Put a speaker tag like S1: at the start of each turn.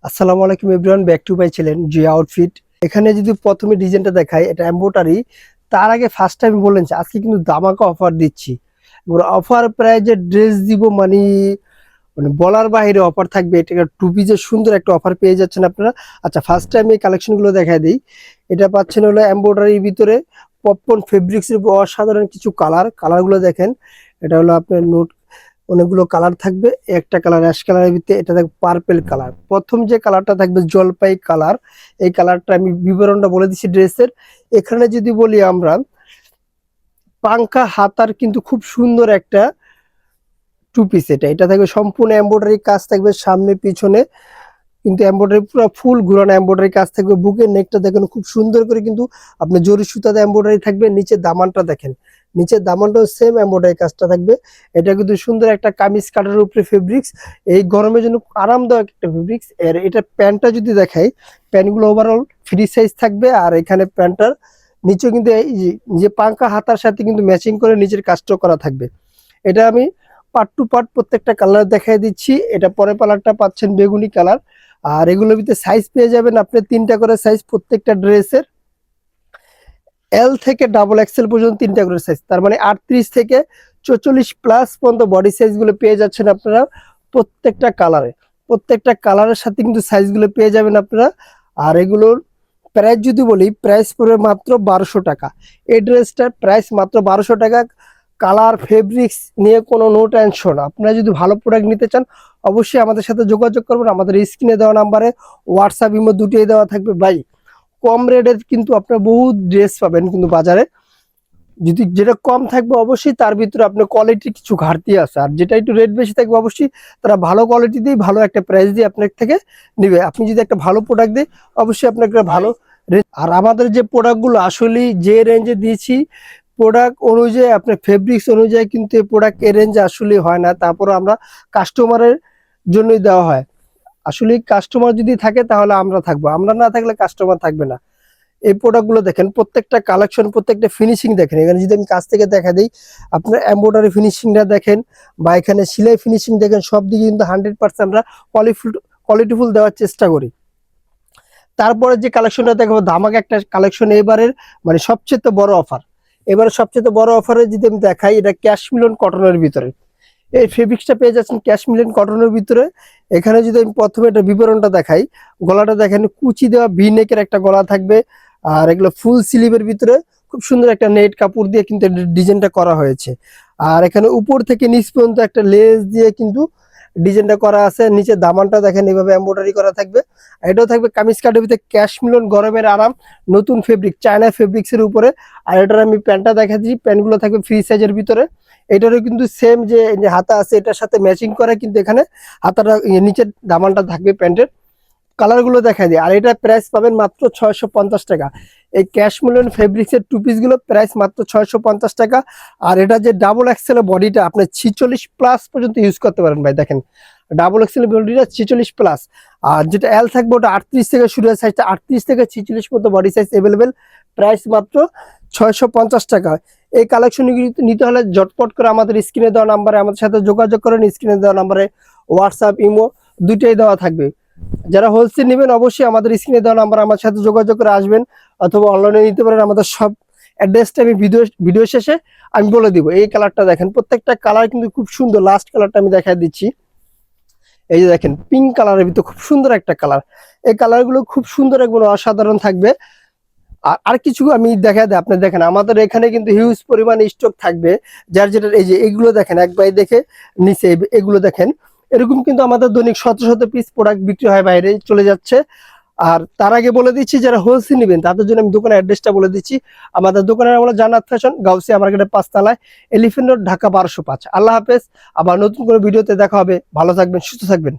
S1: আসসালামু আলাইকুম everyone, back to my channel Zia outfit. এখানে যদি প্রথমে ডিজাইনটা দেখাই, এটা এমব্রয়ডারি। তার আগে ফার্স্ট টাইম বললেন যে আজকে কিন্তু দামাকা অফার দিচ্ছি। অফার প্রায় যে ড্রেস দিব মানে মানে বলার বাইরে অফার থাকবে। এটা টু পিসের সুন্দর একটা অফার পেয়ে যাচ্ছেন আপনারা। আচ্ছা, ফার্স্ট টাইম এই কালেকশনগুলো দেখাই দিই। এটা পাচ্ছেন হলো এমব্রয়ডারির ভিতরে পপকর্ন ফেব্রিক্সের অসাধারণ কিছু কালারগুলো দেখেন। এটা হলো আপনার নোট, অনেকগুলো কালার থাকবে। একটা কালার অ্যাশ কালারের ভিতরে, এটা থাকবে পার্পেল কালার। প্রথম যে কালারটা থাকবে জলপাই কালার। এই কালারটা আমি বিবরণটা বলে দিচ্ছি ড্রেসের। এখানে যদি বলি আমরা, পাঙ্কা হাতার কিন্তু খুব সুন্দর একটা টু পিস। এটা থাকবে সম্পূর্ণ এমব্রয়ডারি কাজ থাকবে সামনে পিছনে, কিন্তু এমব্রয়ডারি পুরো ফুল ঘুরানো এমব্রয়ডারি কাজ থাকবে। বুকের নেকটা দেখেন খুব সুন্দর করে, কিন্তু আপনার জরি সুতাতে এমব্রয়ডারি থাকবে। নিচে দামানটা দেখেন, নিচের দামানটাও সেম এমব্রয়ডারি কাজটা থাকবে। এটা কিন্তু সুন্দর একটা কামিজ কাটার উপরে ফেব্রিক্স, এই গরমের জন্য আরামদায়ক একটা ফেব্রিক্স। এর এটা প্যান্টটা যদি দেখাই, প্যান্টগুলো ওভারঅল ফ্রি সাইজ থাকবে। আর এখানে প্যান্টটার নিচে কিন্তু এই যে পাঙ্কা হাতার সাথে কিন্তু ম্যাচিং করে নিচের কাজটাও করা থাকবে। এটা আমি পার্ট টু পার্ট প্রত্যেকটা কালার দেখাই দিচ্ছি। এটা পরের কালারটা পাচ্ছেন বেগুনি কালার। আর এগুলোর ভিতরে সাইজ পেয়ে যাবেন আপনি তিনটা করে সাইজ প্রত্যেকটা ড্রেসের। এল থেকে ডাবল এক্সেল পর্যন্ত তিনটা করে সাইজ, তার মানে 38 থেকে 44 প্লাস পর্যন্ত বডি সাইজ গুলো পেয়ে যাচ্ছেন আপনারা প্রত্যেকটা কালারের সাথে কিন্তু সাইজ গুলো পেয়ে যাবেন আপনারা। আর এগুলোর প্রাইস যদি বলি, প্রাইস পড়বে মাত্র 1200 টাকা। এই ড্রেসটার প্রাইস মাত্র 1200 টাকা। কালার ফেব্রিক্স নিয়ে কোনো নো টেনশন। আপনারা যদি ভালো প্রোডাক্ট নিতে চান, অবশ্যই আমাদের সাথে যোগাযোগ করবেন। আমাদের স্ক্রিনে দেওয়া নাম্বারে হোয়াটসঅ্যাপ ইমো দুটোই দেওয়া থাকবে। ভাই, কম রেটের কিন্তু আপনার বহুত ড্রেস পাবেন কিন্তু বাজারে। যদি যেটা কম থাকবে অবশ্যই তার ভিতরে আপনার কোয়ালিটির কিছু ঘাটতি আছে, আর যেটা একটু রেট বেশি থাকবে অবশ্যই তারা ভালো কোয়ালিটি দিয়ে ভালো একটা প্রাইস দিয়ে আপনার থেকে নিবে। আপনি যদি একটা ভালো প্রোডাক্ট দেয়, অবশ্যই আপনাকে ভালো রেট। আর আমাদের যে প্রোডাক্টগুলো আসলে যে রেঞ্জে দিয়েছি, প্রোডাক্ট অনুযায়ী আপনার ফেব্রিক্স অনুযায়ী কিন্তু এই প্রোডাক্ট এই রেঞ্জে আসলে হয় না। তারপরে আমরা কাস্টমারের জন্যই দেওয়া হয়। আসলে কাস্টমার যদি থাকে তাহলে আমরা থাকবো, আমরা না থাকলে কাস্টমার থাকবে না। এই প্রোডাক্টগুলো দেখেন, প্রত্যেকটা কালেকশন, প্রত্যেকটা ফিনিশিং দেখেন। এখানে যদি আমি কাছ থেকে দেখা দিই, আপনার এমব্রয়ডারি ফিনিশিংটা দেখেন বা এখানে সেলাই ফিনিশিং দেখেন, সব দিকে কিন্তু 100% আমরা কোয়ালিটিফুল দেওয়ার চেষ্টা করি। তারপরে যে কালেকশনটা দেখাবো, ধামাকা একটা কালেকশন এবারের, মানে সবচেয়ে বড় অফার। এবারে সবচেয়ে বড় অফারে যদি আমি দেখাই, এটা ক্যাশমিলন কটনের ভিতরে এই ফেব্রিক্সটা পেয়ে যাচ্ছেন ক্যাশমিলন কটনের ভিতরে। এখানে যদি আমি প্রথমে এটা বিবরণটা দেখাই, গলাটা দেখেন কুচি দেওয়া ভি নেকের একটা গলা থাকবে। আর এগুলো ফুল স্লিভের ভিতরে খুব সুন্দর একটা নেট কাপড় দিয়ে কিন্তু ডিজাইনটা করা হয়েছে। আর এখানে উপর থেকে নিচ পর্যন্ত একটা লেস দিয়ে কিন্তু ডিজাইনটা করা আছে। নিচে দামানটা দেখেন এভাবে এমব্রয়ডারি করা থাকবে। এটাও থাকবে কামিজ কাটের ভিতরে ক্যাশমিলন, গরমের আরাম, নতুন ফেব্রিক, চায়না ফেব্রিক্স এর উপরে। আর এটার আমি প্যান্টটা দেখা দিচ্ছি, প্যান্টগুলো থাকবে ফ্রি সাইজের ভিতরে। এটারও কিন্তু সেম যে হাতা আছে এটার সাথে ম্যাচিং করে, কিন্তু এখানে হাতাটা নিচের দামানটা থাকবে প্যান্টের। কালারগুলো দেখা যায়। আর এটা প্রাইস পাবেন মাত্র 650 টাকা। এই ক্যাশমিলন ফেব্রিক্সের টু পিস গুলো প্রাইস মাত্র 650 টাকা। আর এটা যে ডাবল এক্সেল বডিটা আপনি 46 প্লাস পর্যন্ত ইউজ করতে পারেন। ভাই দেখেন, ডাবল এক্সেল বডিটা 46 প্লাস। আর যেটা এল থাকবে ওটা 38 থেকে শুরু হয়, সাইজটা 38 থেকে 46 পর্যন্ত বডি সাইজ অ্যাভেলেবেল। প্রাইস মাত্র 650 টাকা। এই কালেকশন নিতে হলে ঝটপট করে আমাদের স্ক্রিনে দেওয়া নাম্বারে আমাদের সাথে যোগাযোগ করেন। স্ক্রিনে দেওয়া নাম্বারে হোয়াটসঅ্যাপ ইমো দুইটাই দেওয়া থাকবে। যারা হোলসেল নেবেন অবশ্যই আমাদের স্ক্রিনে দেওয়া নাম্বার আমার সাথে যোগাযোগ করে আসবেন, অথবা অনলাইনে নিতে পারেন। আমাদের সব অ্যাড্রেসটা আমি ভিডিও শেষে আমি বলে দিব। এই কালারটা দেখেন, প্রত্যেকটা কালার কিন্তু খুব সুন্দর। লাস্ট কালারটা আমি দেখাই দিচ্ছি। এই যে দেখেন, পিঙ্ক কালারের ভিতরে খুব সুন্দর একটা কালার। এই কালারগুলো খুব সুন্দর এবং অসাধারণ থাকবে। আর কিছু আমি দেখা দেয়, আপনি দেখেন আমাদের এখানে কিন্তু হিউজ পরিমাণে স্টক থাকবে। যার যেটা এই যে এগুলো দেখেন, একবার দেখে নিচে এগুলো দেখেন, এরকম কিন্তু আমাদের দৈনিক শত শত পিস প্রোডাক্ট বিক্রি হয়, বাইরে চলে যাচ্ছে। আর তার আগে বলে দিচ্ছি, যারা হোলসেল নেবেন তাদের জন্য আমি দোকানের অ্যাড্রেসটা বলে দিচ্ছি। আমাদের দোকানের আমরা জান্নাত ফ্যাশন, গাউসিয়া মার্কেটের 5 তলায়, এলিফ্যান্ট রোড, ঢাকা 1205। আল্লাহ হাফেজ। আবার নতুন কোনো ভিডিওতে দেখা হবে। ভালো থাকবেন, সুস্থ থাকবেন।